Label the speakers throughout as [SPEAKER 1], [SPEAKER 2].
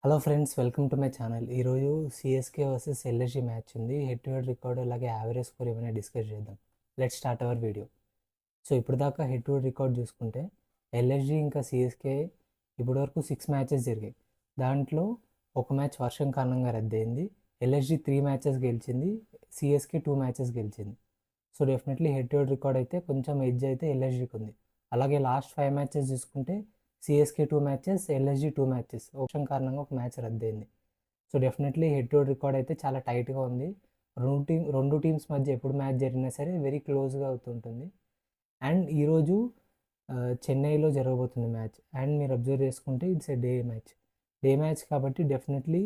[SPEAKER 1] Hello friends, welcome to my channel. ఈరోజు CSK versus LSG match ఉంది. Head to head record అలాగే average score ఏమైనా discuss చేద్దాం. Let's start our video. So ఇప్పుడు దాకా head to head record చూసుకుంటే LSG ఇంకా సిఎస్కే ఇప్పటివరకు 6 మ్యాచెస్ జరిగాయి. దాంట్లో ఒక మ్యాచ్ వర్షం కారణంగా రద్దయింది. ఎల్ఎస్జీ 3 మ్యాచెస్ గెలిచింది, సిఎస్కే 2 మ్యాచెస్ గెలిచింది. So definitely head to head record అయితే కొంచెం ఎడ్జ్ అయితే ఎల్ఎస్జీకి ఉంది. అలాగే లాస్ట్ 5 మ్యాచెస్ చూసుకుంటే సిఎస్కే 2 మ్యాచెస్, ఎల్ఎస్జీ 2 మ్యాచెస్. వర్షం కారణంగా ఒక మ్యాచ్ రద్దయింది. So definitely head to head record అయితే చాలా టైట్గా ఉంది. రెండు టీమ్స్ మధ్య ఎప్పుడు మ్యాచ్ జరిగినా సరే వెరీ క్లోజ్గా అవుతుంటుంది. అండ్ ఈరోజు చెన్నైలో జరగబోతుంది మ్యాచ్. అండ్ మీరు అబ్జర్వ్ చేసుకుంటే ఇట్స్ ఎ డే మ్యాచ్ కాబట్టి డెఫినెట్లీ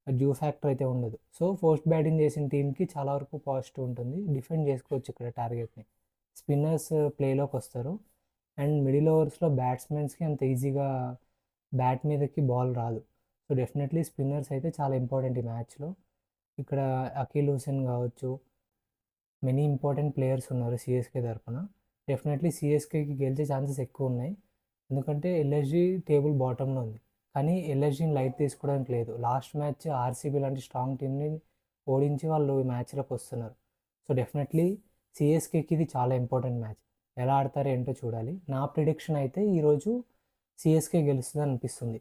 [SPEAKER 1] డ్యూ ఫ్యాక్టర్ అయితే ఉండదు. సో పోస్ట్ బ్యాటింగ్ చేసిన టీంకి చాలా వరకు పాజిటివ్ ఉంటుంది. డిఫెండ్ చేసుకోవచ్చు ఇక్కడ టార్గెట్ని. స్పిన్నర్స్ ప్లేలోకి వస్తారు. అండ్ మిడిల్ ఓవర్స్లో బ్యాట్స్మెన్స్కి అంత ఈజీగా బ్యాట్ మీదకి బాల్ రాదు. సో డెఫినెట్లీ స్పిన్నర్స్ అయితే చాలా ఇంపార్టెంట్ ఈ మ్యాచ్లో. ఇక్కడ అకీల్ హుసేన్ కావచ్చు, మెనీ ఇంపార్టెంట్ ప్లేయర్స్ ఉన్నారు సిఎస్కే తరఫున. డెఫినెట్లీ సిఎస్కేకి గెలిచే ఛాన్సెస్ ఎక్కువ ఉన్నాయి. ఎందుకంటే ఎల్ఎస్జీ టేబుల్ బాటంలో ఉంది. కానీ ఎల్ఎస్జీని లైట్ తీసుకోవడానికి లేదు. లాస్ట్ మ్యాచ్ ఆర్సీబీ లాంటి స్ట్రాంగ్ టీంని ఓడించి వాళ్ళు ఈ మ్యాచ్లోకి వస్తున్నారు. సో డెఫినెట్లీ సిఎస్కేకి ఇది చాలా ఇంపార్టెంట్ మ్యాచ్. ఎలా ఆడతారో ఏంటో చూడాలి. నా ప్రిడిక్షన్ అయితే ఈరోజు సిఎస్కే గెలుస్తుంది అనిపిస్తుంది.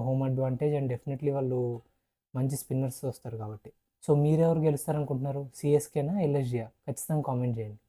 [SPEAKER 1] హోమ్ అడ్వాంటేజ్ అండ్ డెఫినెట్లీ వాళ్ళు మంచి స్పిన్నర్స్ వస్తారు కాబట్టి. సో మీరెవరు గెలుస్తారనుకుంటున్నారు? సిఎస్కేనా, ఎల్ఎస్జియా? ఖచ్చితంగా కామెంట్ చేయండి.